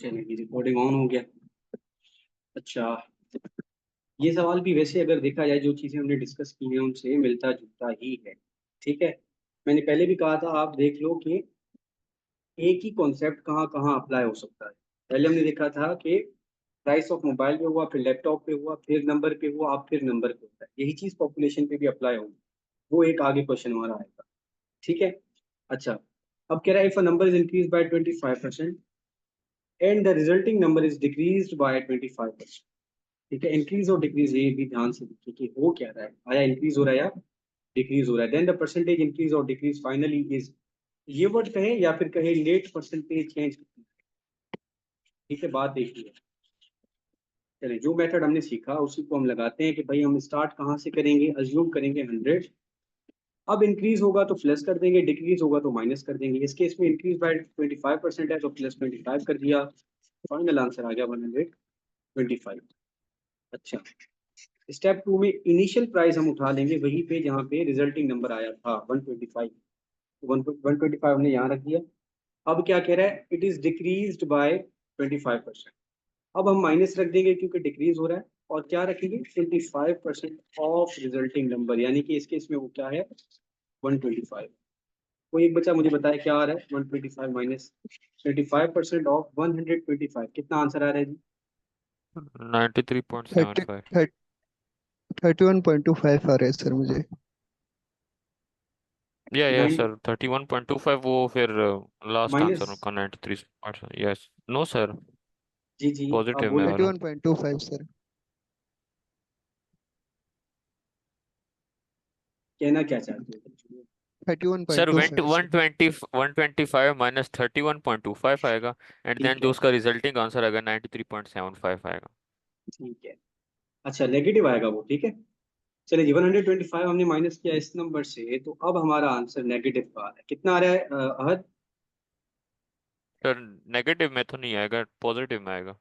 चलिए recording on हो गया। अच्छा, ये सवाल भी वैसे अगर देखा जाए जो चीज़ें हमने डिस्कस की हैं उनसे मिलता जुलता ही है। ठीक है, मैंने पहले भी कहा था, आप देख लो कि एक ही कॉन्सेप्ट कहाँ कहाँ अप्लाई हो सकता है। पहले हमने देखा था कि प्राइस ऑफ मोबाइल पे हुआ, फिर लैपटॉप पे हुआ, फिर नंबर पे हुआ, अब फिर नंबर पे होता है। यही चीज़ पॉपुलेशन पे भी अप्लाई होगी। वो एक आगे क्वेश्चन हमारा आएगा। ठीक है। अच्छा, अब कह रहा है if a number is increase by 25% and the resulting number is decreased bye 25%। ठीक है, इंक्रीज और डिक्रीज ये भी ध्यान से देखिए कि हो क्या रहा है, आया इंक्रीज हो रहा है या डिक्रीज हो रहा है। देन द परसेंटेज इंक्रीज और डिक्रीज फाइनली इज, ये वर्ड कहे या फिर कहे लेट परसेंटेज चेंज। ठीक है, बात देखिए। चलिए, जो मेथड हमने सीखा उसी को हम लगाते हैं कि भाई हम स्टार्ट कहाँ से करेंगे, अज्यूम करेंगे 100। अब इंक्रीज होगा तो प्लस कर देंगे, डिक्रीज होगा तो माइनस कर देंगे। इस केस में इंक्रीज बाय 25% है तो प्लस 25 कर दिया। फाइनल आंसर आ गया 125। अच्छा, स्टेप टू में इनिशियल प्राइस हम उठा लेंगे वहीं पे जहाँ पे रिजल्टिंग नंबर आया था 125। 125 हमने यहाँ रख दिया। अब क्या कह रहा है, इट इज डिक्रीज्ड बाय 25%। अब हम माइनस रख देंगे क्योंकि डिक्रीज हो रहा है, और क्या रखेंगे 25% ऑफ रिजल्टिंग नंबर, यानी कि इसके इसमें वो क्या है 125। कोई एक बच्चा मुझे बताए क्या आ रहा है, 125 माइनस 25% ऑफ 125 कितना आंसर आ रहा है जी। थर्टी 93.75। 31.25 आ रहा है सर मुझे। या नाइन सर 31.25, वो फिर लास्ट माइनस, आंसर उनका 93। यस, नो सर, जी जी आप पॉजिटिव में बोले। आ थर्टी रहा हूँ। One point two five sir. कहना क्या चाहते हो। Thirty one point sir two one five sir. 125 minus 31.25 आएगा, एंड ठीक देन जो है, उसका रिजल्टिंग आंसर आएगा 93.75 आएगा। ठीक है। अच्छा, नेगेटिव आएगा वो, ठीक है। चलिए जी, 125 हमने माइनस किया इस नंबर से, तो अब हमारा आंसर नेगेटिव का आ रहा है। कितना आ रहा है अहद। सर नेगेटिव में तो नहीं आएगा, पॉजिटिव में आएगा।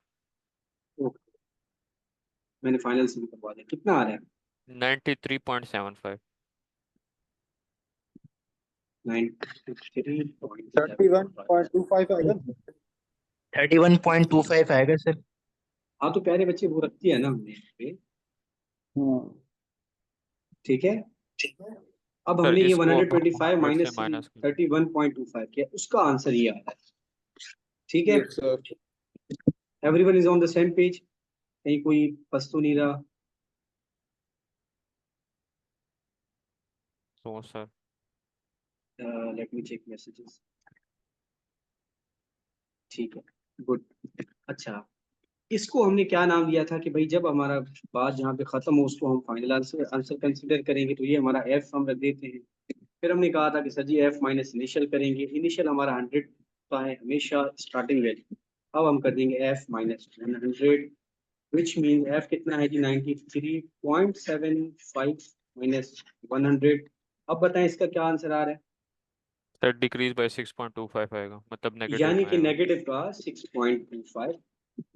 ओके, मैंने फाइनल से भी करवा दिया। कितना आ रहा है 93.75। 93.75। 31.25 आएगा। 31.25 आएगा सर। हाँ तो प्यारे बच्चे वो रखती है ना हमने यहाँ पे। हाँ, ठीक है, अब सर हमने ये इसको अब हम 125 100 से माइनस माइनस कर। 31.25 किया, उसका आंसर ये आ रहा है। ठीक है, yes sir. Everyone is on the same page, कहीं कोई फंस तो नहीं रहा। तो sir let me check messages. ठीक है, गुड। अच्छा, इसको हमने क्या नाम दिया था कि भाई जब हमारा बात जहाँ पे खत्म हो उसको हम फाइनल आंसर आंसर कंसिडर करेंगे, तो ये हमारा एफ हम रख देते हैं। फिर हमने कहा था कि सर जी एफ माइनस इनिशियल करेंगे, इनिशियल हमारा 100 का है हमेशा स्टार्टिंग वैल्यू। अब हम कर देंगे F minus 100, which mean F कितना है जी 93.75 माइनस 100। अब बताएं इसका क्या आंसर आ रहा है। सर डिक्रीज बाय 6.25 आएगा, मतलब नेगेटिव यानी में कि आएगा। नेगेटिव का 6.25,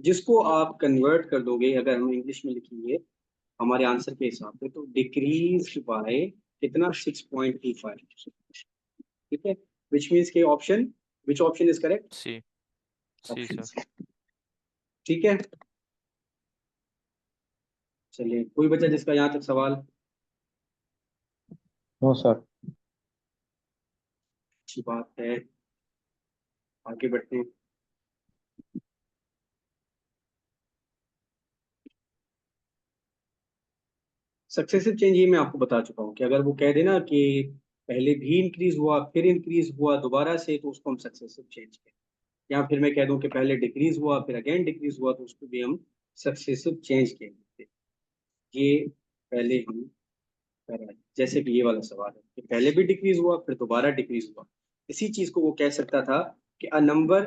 जिसको आप कन्वर्ट कर दोगे अगर हम इंग्लिश में लिखेंगे हमारे आंसर के हिसाब से, तो डिक्रीज बाय कितना 6.25। ठीक है, विच मीन्स के option, which option is correct. C. C option sir. C. ठीक है, चलिए कोई बच्चा जिसका यहाँ तक सवाल। No sir. अच्छी बात है, आगे बढ़ते हैं। सक्सेसिव चेंज ये मैं आपको बता चुका हूँ कि अगर वो कह देना कि पहले भी इंक्रीज हुआ फिर इंक्रीज हुआ दोबारा से, तो उसको हम सक्सेसिव चेंज कहें। या फिर मैं कह दूं कि पहले डिक्रीज हुआ फिर अगेन डिक्रीज हुआ, तो उसको भी हम सक्सेसिव चेंज कहेंगे। ये पहले हम कर रहे हैं, जैसे कि ये वाला सवाल है कि पहले भी डिक्रीज हुआ फिर दोबारा डिक्रीज हुआ। इसी चीज को वो कह सकता था कि अ नंबर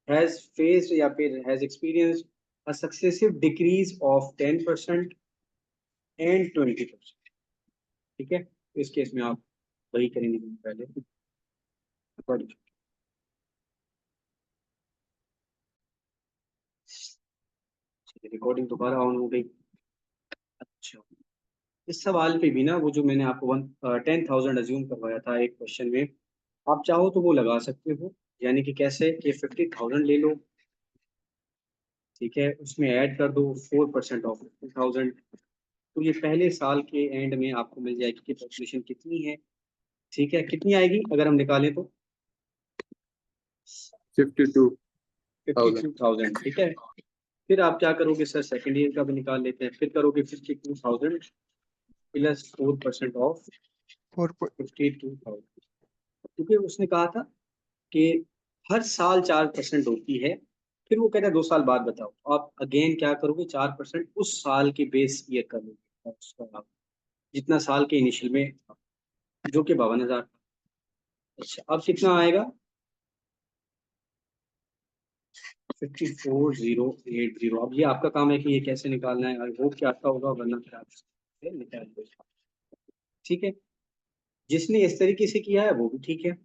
हैज फेस्ड या फिर has experienced a successive decrease of 10% and 20%। ठीक है, तो इस केस में आप वही करेंगे जो पहले पढ़। रिकॉर्डिंग दोबारा ऑन हो गई। अच्छा, इस सवाल पे भी ना वो जो मैंने आपको 10,000 अज्यूम करवाया था एक क्वेश्चन में, आप चाहो तो वो लगा सकते हो। यानी कि कैसे कि 50,000 ले लो, ठीक है, उसमें ऐड कर दो 4% ऑफ 50,000, तो ये पहले साल के एंड में आपको मिल जाएगी कि पॉपुलेशन कितनी है। ठीक है, कितनी आएगी अगर हम निकालें तो 52,000। 52,000। ठीक है, फिर आप क्या करोगे सर, सेकेंड ईयर का भी निकाल लेते हैं, फिर करोगे 52,000 प्लस 4% ऑफ 52,000, क्योंकि उसने कहा था कि हर साल 4% होती है। फिर वो कहता है 2 साल बाद बताओ, आप अगेन क्या करोगे, 4% उस साल के बेस ईयर का लोगे, और उसका आप जितना साल के इनिशियल में था, जो कि 52,000 था। अच्छा, अब कितना आएगा 54,080। अब ये आपका काम है कि ये कैसे निकालना है, आई होप कि आता होगा, वरना फिर आप निकाल दो। ठीक है, जिसने इस तरीके से किया है वो भी ठीक है,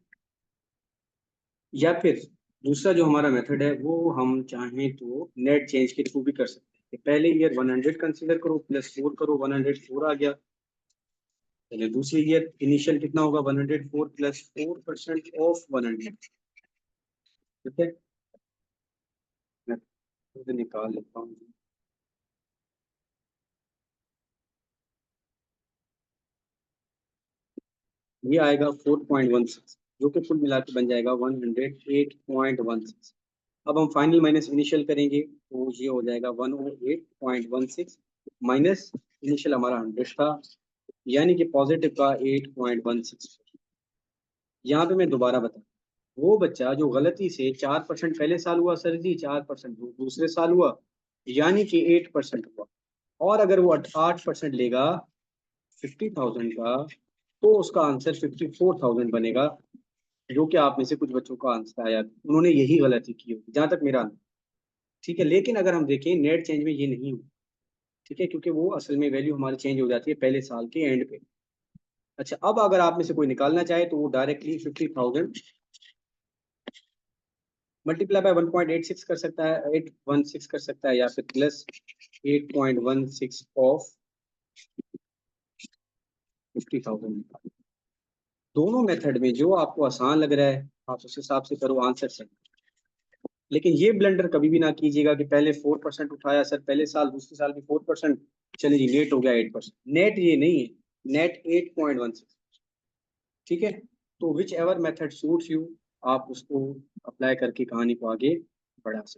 या फिर दूसरा जो हमारा मेथड है वो हम चाहें तो नेट चेंज के थ्रू भी कर सकते हैं। पहले ईयर 100 कंसीडर करो, प्लस 4 करो, 104 आ गया। चलिए दूसरी ईयर इनिशियल कितना होगा, 104 प्लस 4% ऑफ 100। ठीक है, मैं खुद निकाल लेता हूँ। ये आएगा 4.16, जो कि कुल मिला के बन जाएगा 108.16। अब हम फाइनल माइनस इनिशियल करेंगे तो ये हो जाएगा 108.16 माइनस इनिशियल हमारा 100 था, यानी कि पॉजिटिव का 8.16। यहाँ पे मैं दोबारा बता, वो बच्चा जो गलती से 4% पहले साल हुआ सर जी, 4% दूसरे साल हुआ, यानी कि 8% हुआ, और अगर वो 8% लेगा 50,000 का, तो उसका आंसर 54,000 बनेगा, जो कि आप में से कुछ बच्चों का आंसर आया, उन्होंने यही गलती की होगी जहां तक मेरा। ठीक है, लेकिन अगर हम देखें नेट चेंज में ये नहीं हुआ। ठीक है, क्योंकि वो असल में वैल्यू हमारी चेंज हो जाती है पहले साल के एंड पे। अच्छा, अब अगर आप में से कोई निकालना चाहे तो वो डायरेक्टली 50,000 मल्टीप्लाई बाय 1.86 कर सकता है, 816 कर सकता है, या फिर प्लस 8.16 ऑफ 50,000। दोनों मेथड में जो आपको आसान लग रहा है आप उस हिसाब से करो, आंसर सही। लेकिन ये ब्लंडर कभी भी ना कीजिएगा कि पहले 4% उठाया सर पहले साल, दूसरे साल भी 4%, चलिए जी नेट हो गया 8%। नेट ये नहीं है, नेट 8.16। ठीक है, तो which ever method suits you, आप उसको अप्लाई करके कहानी को आगे बढ़ा सकते हैं।